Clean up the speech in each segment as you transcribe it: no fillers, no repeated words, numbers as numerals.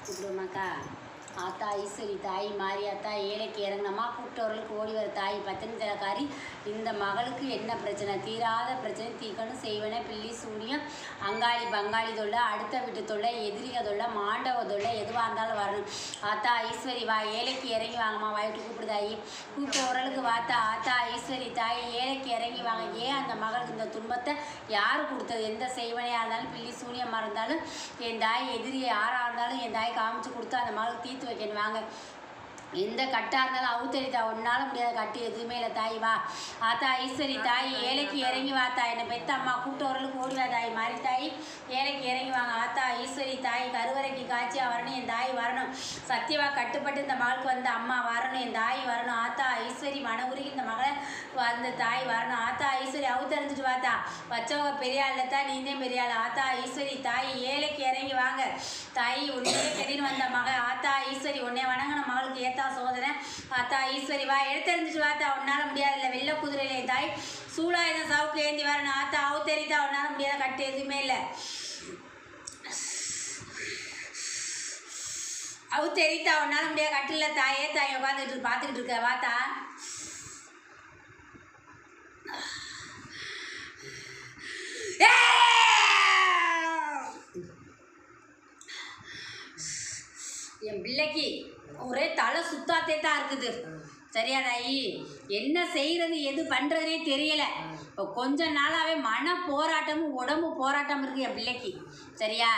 கூப்பிடுவோமாக்கா? ஆத்தா ஈஸ்வரி தாய் மாரியாத்தா ஏழைக்கு இறங்கினமா கூப்பிட்டவர்களுக்கு ஓடி வர தாய் பத்தினி தலக்காரி இந்த மகளுக்கு என்ன பிரச்சனை தீராத பிரச்சனை தீக்கணும் செய்வன பில்லி சூனியம் அங்காளி பங்காளி தொல்லை அடுத்த வீட்டு தொல்லை எதிரிக தொல்லை மாண்டவ தொல்லை எதுவாக இருந்தாலும் வரணும். ஆத்தா ஈஸ்வரி வா ஏழைக்கு இறங்கி வாங்கம்மா வாய்ட்டு கூப்பிடுதாயி கூப்பிட்டவர்களுக்கு வாத்தா ஆத்தா ஈஸ்வரி தாய் ஏழைக்கு இறங்கி வாங்க. ஏன் அந்த மகளுக்கு இந்த துன்பத்தை யார் கொடுத்தது? எந்த செய்வனையாக இருந்தாலும் பில்லி சூனியமாக இருந்தாலும் என் தாய் எதிரி யாராக இருந்தாலும் என் தாய் காமிச்சு கொடுத்து அந்த மகளுக்கு தீர்த்து வைக்கணும் வாங்க. எந்த கட்டாக இருந்தாலும் அவுத்தரித்தா ஒன்றாலும் முடியாத கட்டு எதுவுமே இல்லை தாய் வா. ஆத்தா ஈஸ்வரி தாய் ஏழைக்கு இறங்கி வாத்தா என்னை பெத்த அம்மா கூப்பிட்டவர்களுக்கு ஓடிவா தாய் மாறி தாய் ஏழைக்கு இறங்கி வாங்க. ஆத்தா ஈஸ்வரி தாய் கருவறைக்கு காட்சியாக வரணும் என் தாய் வரணும். சத்தியவா கட்டுப்பட்டு இந்த மகளுக்கு வந்த அம்மா வரணும் என் தாய் வரணும். ஆத்தா ஈஸ்வரி மனவுருகி இந்த மகளை வந்த தாய் வரணும். ஆத்தா ஈஸ்வரி அவுத்தறிஞ்சிட்டு வாத்தா வச்சவங்க பெரிய ஆள்லத்தான் நீந்தே பெரிய ஆள். ஆத்தா ஈஸ்வரி தாய் ஏழைக்கு இறங்கி வாங்க. தாய் உன்னையே கெடின்னு வந்த மகள் ஆத்தா ஈஸ்வரி உன்னை வணங்கின மகளுக்கு ஏத்தா சோதனை. ஆத்தா ஈஸ்வரி வா எடுத்தறிஞ்சிட்டு வாத்தா உன்னால முடியாது இல்லை வெள்ளை குதிரையிலே தாய் சூழாயுதம் சாவுக்கு ஏந்தி வரணும். ஆத்தா அவுத்தறித்தா உன்னால முடியாத கட்டு எதுவுமே இல்லை. அவுத்தறித்தா உன்னால முடியாத கட்டு இல்லை தாயே தாய் உட்காந்துக்கிட்டு பார்த்துக்கிட்டு இருக்க வாத்தா. என் பிள்ளைக்கு ஒரே தலை சுத்தாத்தே தான் இருக்குது. சரியா தாயி? என்ன செய்கிறது எது பண்ணுறதுனே தெரியலை. இப்போ கொஞ்ச நாளாகவே மன போராட்டமும் உடம்பு போராட்டமும் இருக்குது என் பிள்ளைக்கு. சரியா?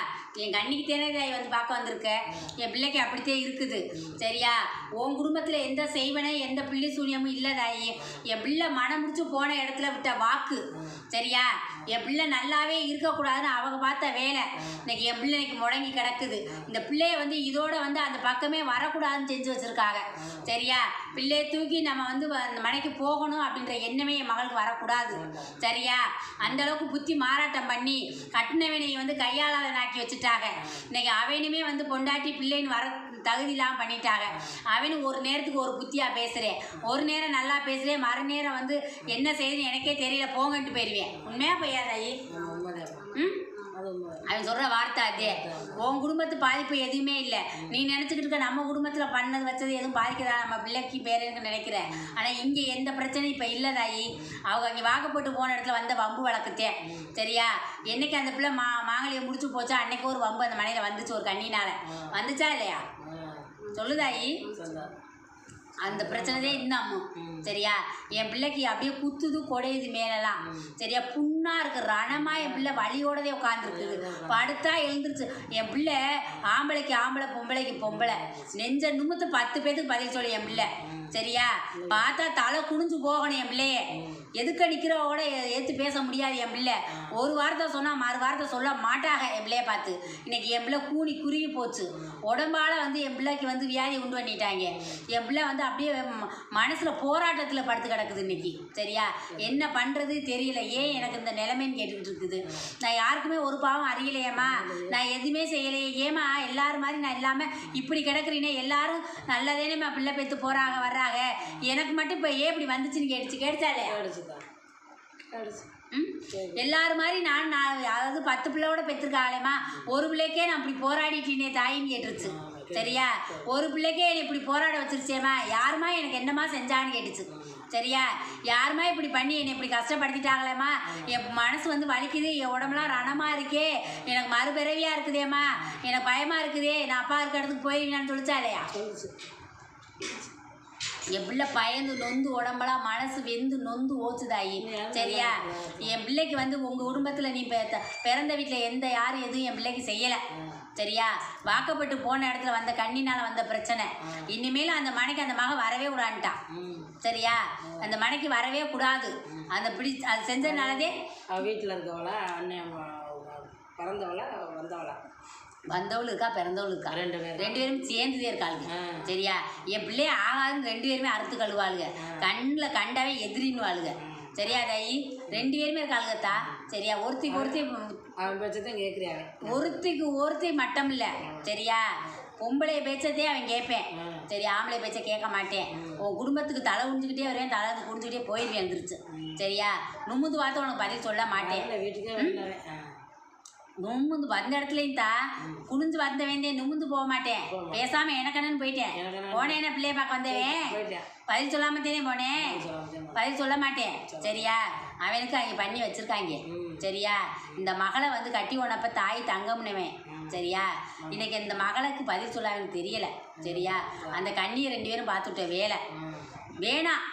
என் கண்ணிக்கு தேனே தாய் வந்து பார்க்க வந்திருக்க. என் பிள்ளைக்கு அப்படித்தே இருக்குது. சரியா? உன் குடும்பத்தில் எந்த செய்வனே எந்த பிள்ளை சூனியமும் இல்லை தாயி. என் பிள்ளை மனம் முடிச்சு போன இடத்துல விட்ட வாக்கு. சரியா? என் பிள்ளை நல்லாவே இருக்கக்கூடாதுன்னு அவங்க பார்த்த வேலை இன்னைக்கு என் பிள்ளை இன்னைக்கு முடங்கி கிடக்குது. இந்த பிள்ளைய வந்து இதோட வந்து அந்த பக்கமே வரக்கூடாதுன்னு செஞ்சு வச்சுருக்காங்க. சரியா? பிள்ளையை தூக்கி நம்ம வந்து அந்த மனைக்கு போகணும் அப்படின்ற எண்ணமே என் மகளுக்கு வரக்கூடாது. சரியா? அந்தளவுக்கு புத்தி மாறாட்டம் பண்ணி கட்டினவனையை வந்து கையாளாதனாக்கி வச்சுட்டாங்க. இன்னைக்கு அவனுமே வந்து பொண்டாட்டி பிள்ளைன்னு வர தகுதி இல்லாமல் பண்ணிட்டாங்க. அவனு ஒரு நேரத்துக்கு ஒரு புத்தியாக பேசுகிறேன், ஒரு நேரம் நல்லா பேசுகிறேன், மறுநேரம் வந்து என்ன செய்யுதுன்னு எனக்கே தெரியல போங்கன்ட்டு போயிடுவேன். உண்மையாக போயாதாயி? அவன் சொல்கிற வார்த்தை அதே. உன் குடும்பத்து பாதிப்பு எதுவுமே இல்லை. நீ நினச்சிக்கிட்டு இருக்க நம்ம குடும்பத்தில் பண்ணது வச்சது எதுவும் பாதிக்கிறதா நம்ம பிள்ளைக்கு பேருன்னு நினைக்கிறேன். ஆனால் இங்கே எந்த பிரச்சனையும் இப்போ இல்லை தாயி. அவங்க அங்கே வாக்கப்பட்டு போன இடத்துல வந்த வம்பு வழக்குத்தே. சரியா? என்னைக்கு அந்த பிள்ளை மாங்கலியை முடிச்சு போச்சா அன்னைக்கு ஒரு வம்பு அந்த மனையில் வந்துச்சு. ஒரு கண்ணினால் வந்துச்சா இல்லையா? சொல்லுதாயி? அந்த பிரச்சனைதே இன்னமும். சரியா? என் பிள்ளைக்கு அப்படியே குத்துது கொடையுது மேலெல்லாம். சரியா? புண்ணா இருக்கு ரணமா. என் பிள்ளை வலியோடதே உட்காந்துருக்குது. படுத்தா எழுந்துருச்சு. என் பிள்ளை ஆம்பளைக்கு ஆம்பளை பொம்பளைக்கு பொம்பளை நெஞ்ச நிமித்து 10 பேத்துக்கு பதில் சொல்லு என் பிள்ளை. சரியா? பார்த்தா தலை குனிஞ்சு போகணும் என் பிள்ளைய. எதுக்க நிற்கிறவோட ஏற்று பேச முடியாது என் பிள்ளை. ஒரு வார்த்தை சொன்னால் மறு வார்த்தை சொல்ல மாட்டாங்க என் பிள்ளைய பார்த்து. இன்னைக்கு என் பிள்ளை கூனி குறுகி போச்சு. உடம்பால் வந்து என் பிள்ளைக்கு வந்து வியாதி உண்டு பண்ணிட்டாங்க. என் பிள்ளை வந்து அப்படியே மனசில் போராட்டத்தில் படுத்து கிடக்குது இன்னைக்கு. சரியா? என்ன பண்ணுறது தெரியல. ஏன் எனக்கு இந்த நிலைமைன்னு கேட்டுக்கிட்டு இருக்குது. நான் யாருக்குமே ஒரு பாவம் அறியலையேம்மா, நான் எதுவுமே செய்யலையே, ஏமா எல்லாரும் மாதிரி நான் இல்லாமல் இப்படி கிடக்குறீனே, எல்லாரும் நல்லதேனேம்மா பிள்ளை பெற்று போகிறாங்க வர்றாங்க, எனக்கு மட்டும் இப்போ ஏன் இப்படி வந்துச்சுன்னு கேட்டுச்சாலே? எல்லாரும் மாதிரி நான் அதாவது 10 பிள்ளையோட பெற்றிருக்காங்களேம்மா, ஒரு பிள்ளைக்கே நான் இப்படி போராடிட்டீனே தாயின்னு கேட்டுருச்சு. சரியா? ஒரு பிள்ளைக்கே என்னை இப்படி போராட வச்சிருச்சேம்மா, யாருமா எனக்கு என்னம்மா செஞ்சான்னு கேட்டுச்சு. சரியா? யாருமா இப்படி பண்ணி என்னை இப்படி கஷ்டப்படுத்திட்டாங்களேம்மா, என் மனசு வந்து வலிக்குது, என் உடம்புலாம் ரணமாக இருக்கே, எனக்கு மறுபிறவியாக இருக்குதேம்மா, எனக்கு பயமாக இருக்குதே, நான் அப்பா இருக்க இடத்துக்கு போயிருவேன்னு சொல்லிச்சா இல்லையா? என் பிள்ளை பயந்து நொந்து உடம்பெல்லாம் மனசு வெந்து நொந்து ஓச்சுதாயி. சரியா? என் பிள்ளைக்கு வந்து உங்கள் குடும்பத்தில் நீ பிறந்த வீட்டில் எந்த யாரும் எதுவும் என் பிள்ளைக்கு செய்யலை. சரியா? வாக்கப்பட்டு போன இடத்துல வந்த கண்ணினால் வந்த பிரச்சனை. இனிமேலும் அந்த மனைக்கு அந்த மகன் வரவே கூடான்ட்டான். சரியா? அந்த மனைக்கு வரவே கூடாது. அந்த அது செஞ்சதுனாலதே வீட்டில் இருக்கவளா அண்ணன் பிறந்தவளா வந்தவளா வந்தவள் இருக்கா பிறந்தவள் இருக்கா, 2 பேரும் சேர்ந்துதே இருக்காளுங்க. சரியா? என் பிள்ளைய ஆகாதுன்னு 2 பேருமே அறுத்து கழுவாளுங்க. கண்ணில் கண்டாவே எதிரின்னு வாளுங்க. சரியா தாயி? 2 பேருமே இருக்காளுங்கத்தா. சரியா? ஒருத்திக்கு ஒருத்தி அவன் பேச்சதான் கேட்குறியாவே. ஒருத்திக்கு ஒருத்தி மட்டம் இல்லை. சரியா? பொம்பளை பேச்சதே அவன் கேட்பேன். சரி, ஆம்பளை பேச்சை கேட்க மாட்டேன். உன் குடும்பத்துக்கு தலை உறிஞ்சிக்கிட்டே வருவேன், தலை குடிஞ்சிக்கிட்டே போயிடுவேன் வந்துருச்சு. சரியா? நுமுந்து வார்த்தை உனக்கு பதில் சொல்ல மாட்டேன். வீட்டுக்கே நும்முந்து வந்த இடத்துலையும் குனிஞ்சு வந்த வேண்டிய நிமிந்து போக மாட்டேன். பேசாம எனக்கண்ணன்னு போயிட்டேன். போனேன் என்ன பிள்ளைய பார்க்க வந்தவன் பதில் சொல்லாம தானே போனேன். பதில் சொல்ல மாட்டேன். சரியா? அவனுக்கு அங்கே பண்ணி வச்சிருக்காங்க. சரியா? இந்த மகளை வந்து கட்டி உனப்ப தாய் தங்கம்னுவேன். சரியா? இன்னைக்கு இந்த மகளுக்கு பதில் சொல்ல அவனுக்கு தெரியல. சரியா? அந்த கண்ணியை 2 பேரும் பார்த்துட்ட வேலை வேணாம்.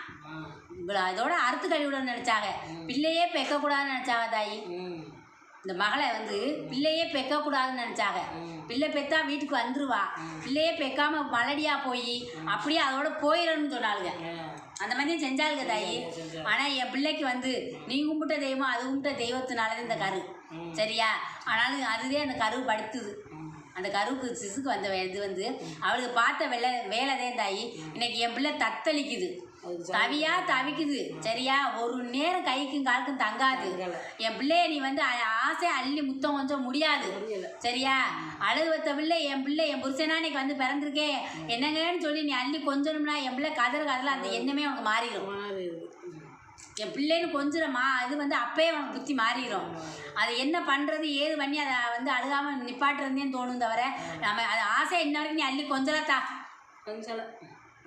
அதோட அறுத்து கழிவிடணும்னு நினைச்சாங்க. பிள்ளையே பெக்கக்கூடாதுன்னு நினைச்சாங்க தாயி. இந்த மகளை வந்து பிள்ளையே பெக்கக்கூடாதுன்னு நினச்சாங்க. பிள்ளை பெற்றா வீட்டுக்கு வந்துருவா. பிள்ளையே பெக்காம மலடியா போய் அப்படியே அதோட போயிடணும்னு சொன்னாளுங்க. அந்த மாதிரியும் செஞ்சாளுங்க தாயி. ஆனால் என் பிள்ளைக்கு வந்து நீ கும்பிட்ட தெய்வம் அது கும்பிட்ட தெய்வத்தினாலதான் இந்த கரு. சரியா? ஆனாலும் அதுவே அந்த கரு படுத்துது. அந்த கருவுக்கு சிசுக்கு வந்த இது வந்து அவளுக்கு பார்த்த வேலைதான் தாயி. இன்னைக்கு என் பிள்ளை தத்தளிக்குது, தவியா தவிக்குது. சரியா? ஒரு நேரம் கைக்கும் காலுக்கும் தங்காது. என் பிள்ளைய நீ வந்து ஆசை அள்ளி முத்தம் கொஞ்சம் முடியாது. சரியா? அழுது வைத்த பிள்ளை என் பிள்ளை என் புருஷனா இன்னைக்கு வந்து பிறந்திருக்கேன் என்னங்கன்னு சொல்லி நீ அள்ளி கொஞ்சணும்னா என் பிள்ளை கதல அந்த எண்ணமே உனக்கு மாறிடும். என் பிள்ளைன்னு கொஞ்சிடமா அது வந்து அப்பயே உனக்கு புத்தி மாறிடும். அது என்ன பண்ணுறது ஏது பண்ணி அதை வந்து அழுகாமல் நிப்பாட்டுறதுன்னு தோணும் தவிர நம்ம அது ஆசை இன்ன வரைக்கும் நீ அள்ளி கொஞ்சலத்தா கொஞ்சல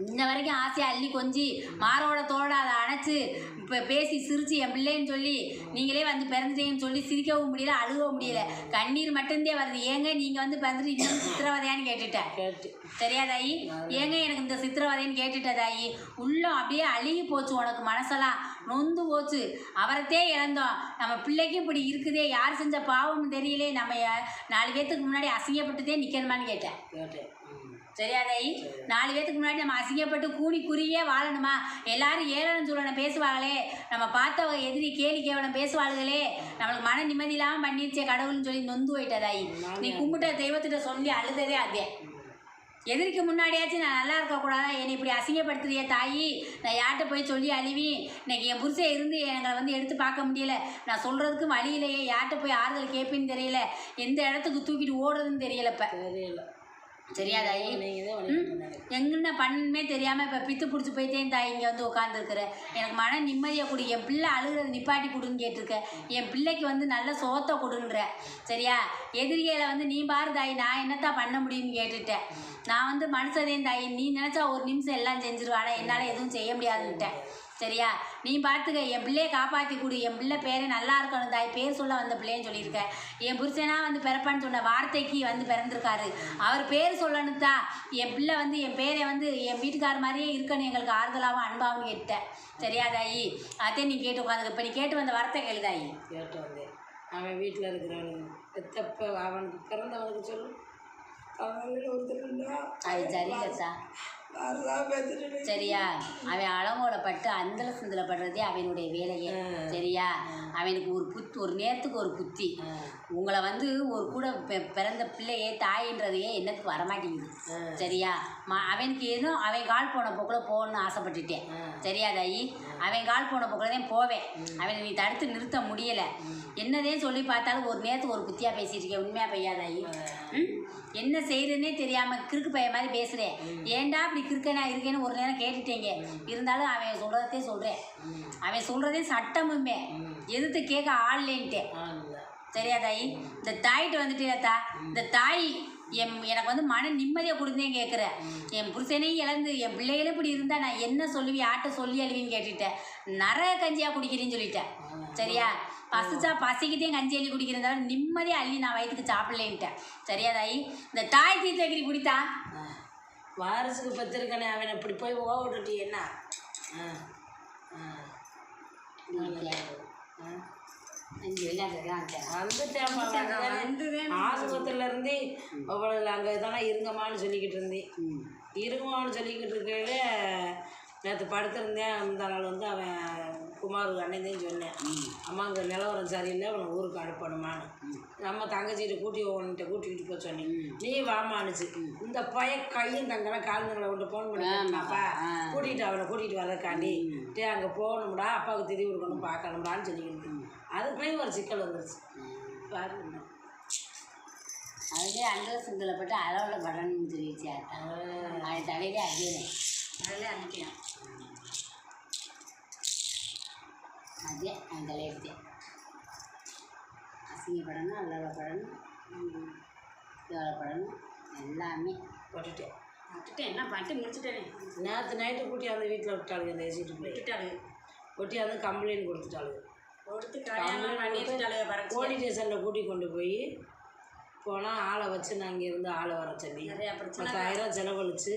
இன்ன வரைக்கும் ஆசையை அள்ளி கொஞ்சி மாரோட தோட அதை அணைச்சி இப்போ பேசி சிரித்து என் பிள்ளைன்னு சொல்லி நீங்களே வந்து பிறந்துட்டேன்னு சொல்லி சிரிக்கவும் முடியல, அழுகவும் முடியல. கண்ணீர் மட்டும்தே வருது. ஏங்க நீங்கள் வந்து பிறந்துட்டு இன்னும் சித்திரவதையான்னு கேட்டுட்டேன். சரியா தாயி? ஏங்க எனக்கு இந்த சித்திரவதைன்னு கேட்டுட்ட தாயி. உள்ளம் அப்படியே அழுகி போச்சு. உனக்கு மனசெல்லாம் நொந்து போச்சு. அவரத்தே இழந்தோம். நம்ம பிள்ளைக்கும் இப்படி இருக்குதே, யார் செஞ்ச பாவம்னு தெரியலே, நம்ம 4 பேத்துக்கு முன்னாடி அசிங்கப்பட்டுதே நிற்கணுமான்னு கேட்டேன். சரியா தாயி? 4 பேத்துக்கு முன்னாடி நம்ம அசிங்கப்பட்டு கூணி குறியே வாழணுமா? எல்லாரும் ஏளனம் சொல்லணும் பேசுவாங்களே, நம்ம பார்த்தவங்க எதிரி கேலி கேவலம் பேசுவாளுகளே, நம்மளுக்கு மன நிம்மதி இல்லாமல் பண்ணிருச்சே கடவுள்னு சொல்லி நொந்து போயிட்ட தாயி. நீ கும்பிட்ட தெய்வத்திட்ட சொல்லி அழுததே அதே. எதிரிக்கு முன்னாடியாச்சும் நான் நல்லா இருக்கக்கூடாதா? என்னை இப்படி அசிங்கப்படுத்துறிய தாயி, நான் யார்கிட்ட போய் சொல்லி அழுவி இன்னைக்கு என் புருஷன் இருந்து எங்களை வந்து எடுத்து பார்க்க முடியல. நான் சொல்கிறதுக்கும் வழி இல்லையே, யார்கிட்ட போய் ஆறுதல் கேட்பேன்னு தெரியல, எந்த இடத்துக்கு தூக்கிட்டு ஓடுறதுன்னு தெரியலப்ப. சரியா தாயி? எங்கன்னு பண்ணுமே தெரியாமல் இப்போ பித்து பிடிச்சி போயிட்டேன் தாயி. இங்கே வந்து உட்காந்துருக்குற எனக்கு மன நிம்மதியை கொடு. என் பிள்ளை அழுகிறது நிப்பாட்டி கொடுன்னு கேட்டிருக்க. என் பிள்ளைக்கு வந்து நல்ல சோத்தை கொடுன்ற. சரியா? எதிரிகளை வந்து நீ பாரு தாயி, நான் என்னத்தான் பண்ண முடியும்னு கேட்டுட்டேன். நான் வந்து மனுஷதேன் தாயி. நீ நினச்சா ஒரு நிமிஷம் எல்லாம் செஞ்சிருவா. ஆனால் என்னால் எதுவும் செய்ய முடியாதுன்னுட்டேன். சரியா? நீ பார்த்துக்க, என் பிள்ளையை காப்பாற்றி கொடு. என் பிள்ளை பேரை நல்லா இருக்கணும் தாய். பேர் சொல்ல வந்த பிள்ளைன்னு சொல்லியிருக்கேன். என் புருஷனா வந்து பிறப்பான்னு சொன்ன வார்த்தைக்கு வந்து பிறந்திருக்காரு. அவர் பேர் சொல்லணும் தான். என் பிள்ளை வந்து என் பேரை வந்து என் வீட்டுக்கார மாதிரியே இருக்கணும், எங்களுக்கு ஆறுதலாகவும் அன்பாகவும் கேட்டேன். சரியா தாயி? அதே நீ கேட்டு உட்காந்துக்க. இப்போ நீ கேட்டு வந்த வார்த்தை கேளுதாயி. கேட்டு வந்தேன். அவன் வீட்டில் இருக்கிறவனுக்கு பெத்தப்ப அவனுக்கு பிறந்தவனுக்கு சொல்லு. அது சரியில்லத்தா. சரியா? அவன் அலங்கோலப்பட்டு அந்தல சிந்தல படுறதே அவனுடைய வேலையே. சரியா? அவனுக்கு ஒரு நேரத்துக்கு ஒரு புத்தி. உங்களை வந்து ஒரு கூட பிறந்த பிள்ளையே தாயின்றதையே என்னத்துக்கு வரமாட்டேங்குது. சரியா? அவனுக்கு ஏதோ அவன் கால் போன போக்கில் போகணுன்னு ஆசைப்பட்டுட்டேன். சரியா தாயி? அவன் கால் போன போக்கில் தான் போவேன். அவனை நீ தடுத்து நிறுத்த முடியலை. என்னதே சொல்லி பார்த்தாலும் ஒரு நேரத்துக்கு ஒரு புத்தியாக பேசிட்டு இருக்கேன். உண்மையாக பையாதாயி? என்ன செய்யறதுன்னே தெரியாமல் கிறுக்கு பைய மாதிரி பேசுகிறேன். ஏன்டா அப்படி கிறுக்கனா இருக்கேன்னு ஒரு நேரம் கேட்டுட்டேங்க. இருந்தாலும் அவன் சொல்கிறதே சொல்கிறேன். அவன் சொல்கிறதே சட்டமுமே எதிர்த்து கேட்க ஆள்லேன்ட்டேன். சரியா தாயி? இந்த தாயிட்டு வந்துட்டேத்தா. இந்த தாய் எனக்கு வந்து மன நிம்மதியை கொடுத்தேன் கேட்குறேன். என் புருஷனையும் இழந்து என் பிள்ளைகளும் இப்படி இருந்தால் நான் என்ன சொல்லுவேன், ஆட்ட சொல்லி அழுவின்னு கேட்டுட்டேன். நிறைய கஞ்சியாக குடிக்கிறேன்னு சொல்லிட்டேன். சரியா? பசிச்சா பசிக்கிட்டே கஞ்சி அள்ளி குடிக்கிறத விட நிம்மதியாக அள்ளி நான் வயிற்றுக்கு சாப்பிடலேன்ட்டேன். சரியா தாயி? இந்த தாய் தீர்த்தகிரி குடித்தா வாரசுக்கு பத்திருக்கனே அவனை இப்படி போய் ஓவிட்டு என்ன ஆஸ்பத்திரியில இருந்து அவ்வளோ அங்கே தானே இருங்கம்மான்னு சொல்லிக்கிட்டு இருந்தேன். இருங்கம்மான்னு சொல்லிக்கிட்டு இருக்கையில நேற்று படுத்திருந்தேன். அந்த நாள் வந்து அவன் குமாருக்கு அண்ணன் சொன்னேன், அம்மா அங்கே நிலவரம் சரியில்லை, அவனை ஊருக்கு அனுப்பணுமான்னு. நம்ம தங்கச்சிகிட்ட கூட்டிக்கிட்டு போக சொன்னேன். நீ வாமானுச்சு. இந்த பையன் கையும் தங்கலாம் கால்களை கொண்டு ஃபோன் பண்ணிப்பா கூட்டிகிட்டு வரக்காண்டி அங்கே போகணும்டா, அப்பாவுக்கு திதி கொடுக்கணும் பார்க்கணும்டான்னு சொல்லிக்கிட்டு அதுக்குள்ளேயும் ஒரு சிக்கல் வந்துருச்சு பாருங்க. அதுலேயே அந்த சிங்கில் போட்டு அளவில் படணும்னு தெரிவிச்சு அது தலையிலே அடிக்கிறேன். அதில் அனுப்பினேன். அதே அந்த தலையிட்டேன். அசிங்கப்படணும், அல்லவப்படணும், கேவலப்படணும், எல்லாமே போட்டுட்டேன். என்ன பண்ணிட்டு முடிச்சுட்டேனே. நேற்று நைட்டு கூட்டி அந்த வீட்டில் விட்டாளுங்க, அந்த ஏசிட்டு போய் விட்டுட்டாளுங்க, ஒட்டி வந்து கம்ப்ளைண்ட் கொடுத்துட்டாளுங்க. கொடுத்து கல்யாணம் பண்ணிட்டாளுங்க. போலீஸ் ஸ்டேஷனில் கூட்டி கொண்டு போய் போனால் ஆளை வச்சு நான் இங்கே இருந்து ஆளை வர சொல்லி நிறையா பிரச்சனை 10,000 செலவழிச்சு